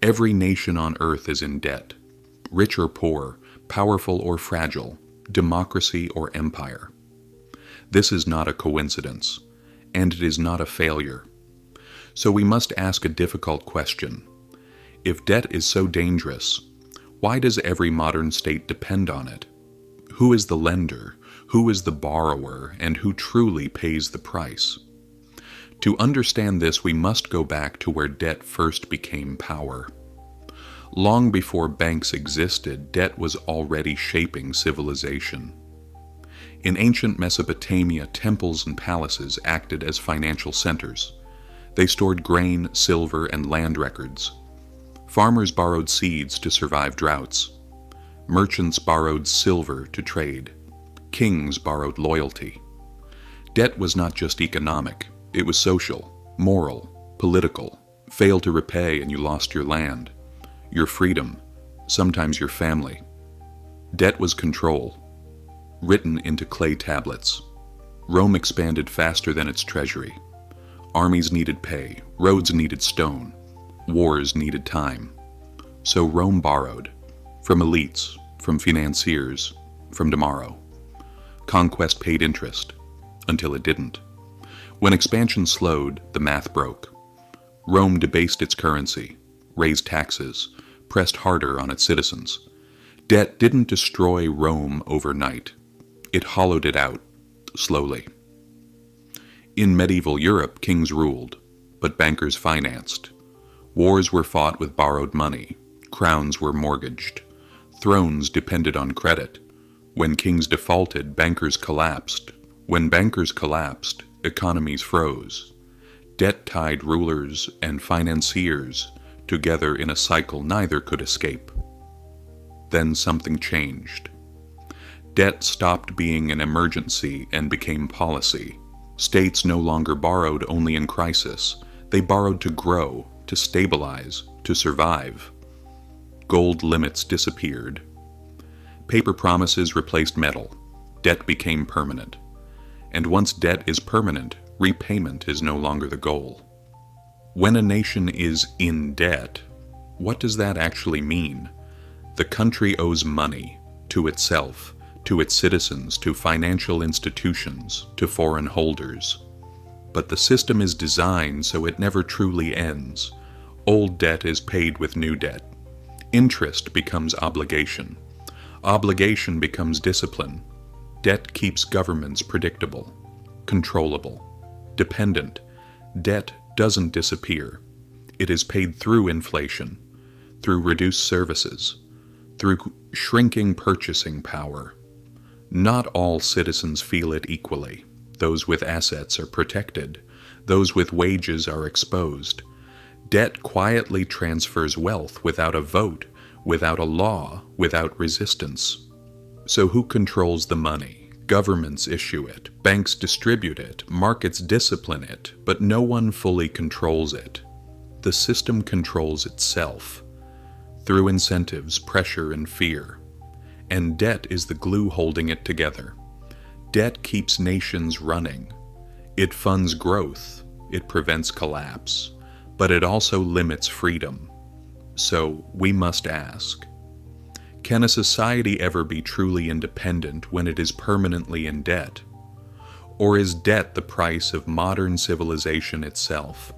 Every nation on earth is in debt, rich or poor, powerful or fragile, democracy or empire. This is not a coincidence, and it is not a failure. So we must ask a difficult question. If debt is so dangerous, why does every modern state depend on it? Who is the lender, who is the borrower, and who truly pays the price? To understand this, we must go back to where debt first became power. Long before banks existed, debt was already shaping civilization. In ancient Mesopotamia, temples and palaces acted as financial centers. They stored grain, silver, and land records. Farmers borrowed seeds to survive droughts. Merchants borrowed silver to trade. Kings borrowed loyalty. Debt was not just economic, it was social, moral, political. Fail to repay and you lost your land, your freedom, sometimes your family. Debt was control, written into clay tablets. Rome expanded faster than its treasury. Armies needed pay, roads needed stone, wars needed time. So Rome borrowed, from elites, from financiers, from tomorrow. Conquest paid interest, until it didn't. When expansion slowed, the math broke. Rome debased its currency, raised taxes, pressed harder on its citizens. Debt didn't destroy Rome overnight. It hollowed it out, slowly. In medieval Europe, kings ruled, but bankers financed. Wars were fought with borrowed money. Crowns were mortgaged. Thrones depended on credit. When kings defaulted, bankers collapsed. When bankers collapsed, economies froze. Debt tied rulers and financiers together in a cycle neither could escape. Then something changed. Debt stopped being an emergency and became policy. States no longer borrowed only in crisis. They borrowed to grow, to stabilize, to survive. Gold limits disappeared. Paper promises replaced metal. Debt became permanent. And once debt is permanent, repayment is no longer the goal. When a nation is in debt, what does that actually mean? The country owes money to itself, to its citizens, to financial institutions, to foreign holders. But the system is designed so it never truly ends. Old debt is paid with new debt. Interest becomes obligation. Obligation becomes discipline. Debt keeps governments predictable, controllable, dependent. Debt doesn't disappear. It is paid through inflation, through reduced services, through shrinking purchasing power. Not all citizens feel it equally. Those with assets are protected. Those with wages are exposed. Debt quietly transfers wealth without a vote, without a law, without resistance. So who controls the money? Governments issue it, banks distribute it, markets discipline it, but no one fully controls it. The system controls itself, through incentives, pressure, and fear. And debt is the glue holding it together. Debt keeps nations running. It funds growth, it prevents collapse, but it also limits freedom. So we must ask, can a society ever be truly independent when it is permanently in debt? Or is debt the price of modern civilization itself?